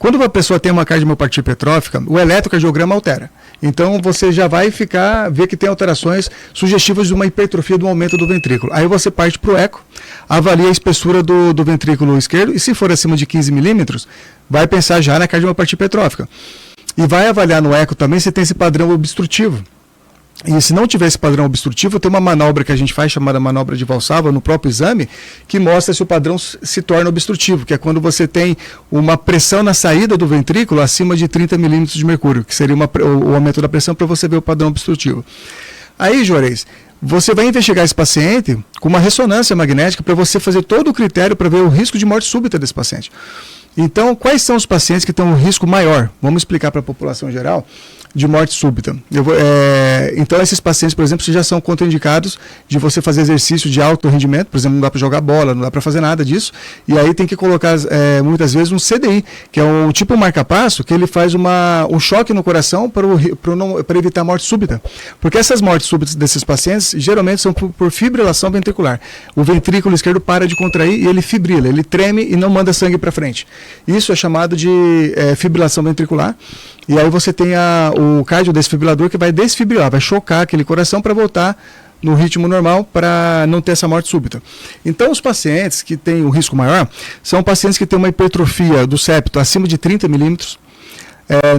Quando a pessoa tem uma cardiomiopatia hipertrófica, o eletrocardiograma altera. Então você já vai ver que tem alterações sugestivas de uma hipertrofia, do aumento do ventrículo. Aí você parte para o eco, avalia a espessura do ventrículo esquerdo e, se for acima de 15 milímetros, vai pensar já na cardiomiopatia hipertrófica. E vai avaliar no eco também se tem esse padrão obstrutivo. E se não tiver esse padrão obstrutivo, tem uma manobra que a gente faz, chamada manobra de Valsalva, no próprio exame, que mostra se o padrão se torna obstrutivo, que é quando você tem uma pressão na saída do ventrículo acima de 30 milímetros de mercúrio, que seria o aumento da pressão, para você ver o padrão obstrutivo. Aí, Juarez, você vai investigar esse paciente com uma ressonância magnética para você fazer todo o critério para ver o risco de morte súbita desse paciente. Então, quais são os pacientes que têm um risco maior? Vamos explicar para a população geral de morte súbita. Então, esses pacientes, por exemplo, já são contraindicados de você fazer exercício de alto rendimento, por exemplo, não dá para jogar bola, não dá para fazer nada disso, e aí tem que colocar, muitas vezes, um CDI, que é um tipo marca-passo, que ele faz um choque no coração para evitar morte súbita. Porque essas mortes súbitas desses pacientes, geralmente, são por fibrilação ventricular. O ventrículo esquerdo para de contrair e ele fibrila, ele treme e não manda sangue para frente. Isso é chamado de fibrilação ventricular. E aí você tem o cardiodesfibrilador que vai desfibrilar, vai chocar aquele coração para voltar no ritmo normal, para não ter essa morte súbita. Então, os pacientes que têm o risco maior são pacientes que têm uma hipertrofia do septo acima de 30 milímetros.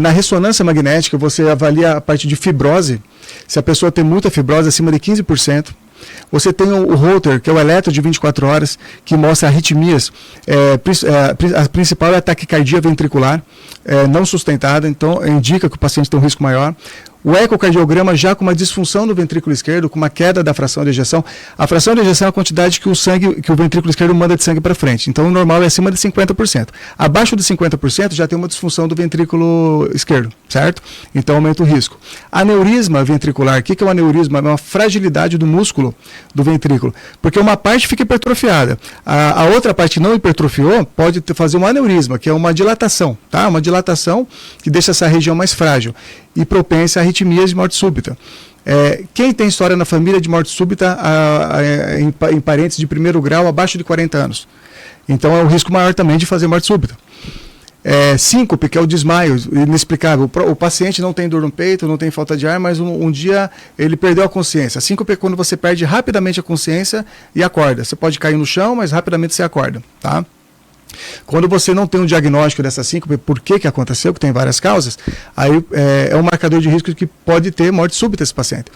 Na ressonância magnética, você avalia a parte de fibrose. Se a pessoa tem muita fibrose, acima de 15%. Você tem o Holter, que é o eletro de 24 horas, que mostra arritmias. A principal é a taquicardia ventricular, não sustentada, então indica que o paciente tem um risco maior. O ecocardiograma já com uma disfunção do ventrículo esquerdo, com uma queda da fração de ejeção. A fração de ejeção é a quantidade que o ventrículo esquerdo manda de sangue para frente. Então, o normal é acima de 50%. Abaixo de 50% já tem uma disfunção do ventrículo esquerdo, certo? Então, aumenta o risco. Aneurisma ventricular. O que é o aneurisma? É uma fragilidade do músculo do ventrículo. Porque uma parte fica hipertrofiada. A outra parte que não hipertrofiou pode fazer um aneurisma, que é uma dilatação, tá? Uma dilatação que deixa essa região mais frágil e propensa a arritmias de morte súbita. Quem tem história na família de morte súbita em parentes de primeiro grau abaixo de 40 anos? Então é um risco maior também de fazer morte súbita. Síncope, que é o desmaio inexplicável. O paciente não tem dor no peito, não tem falta de ar, mas um dia ele perdeu a consciência. Síncope é quando você perde rapidamente a consciência e acorda. Você pode cair no chão, mas rapidamente você acorda, tá? Quando você não tem um diagnóstico dessa síncope, por que aconteceu, que tem várias causas, aí é um marcador de risco que pode ter morte súbita esse paciente.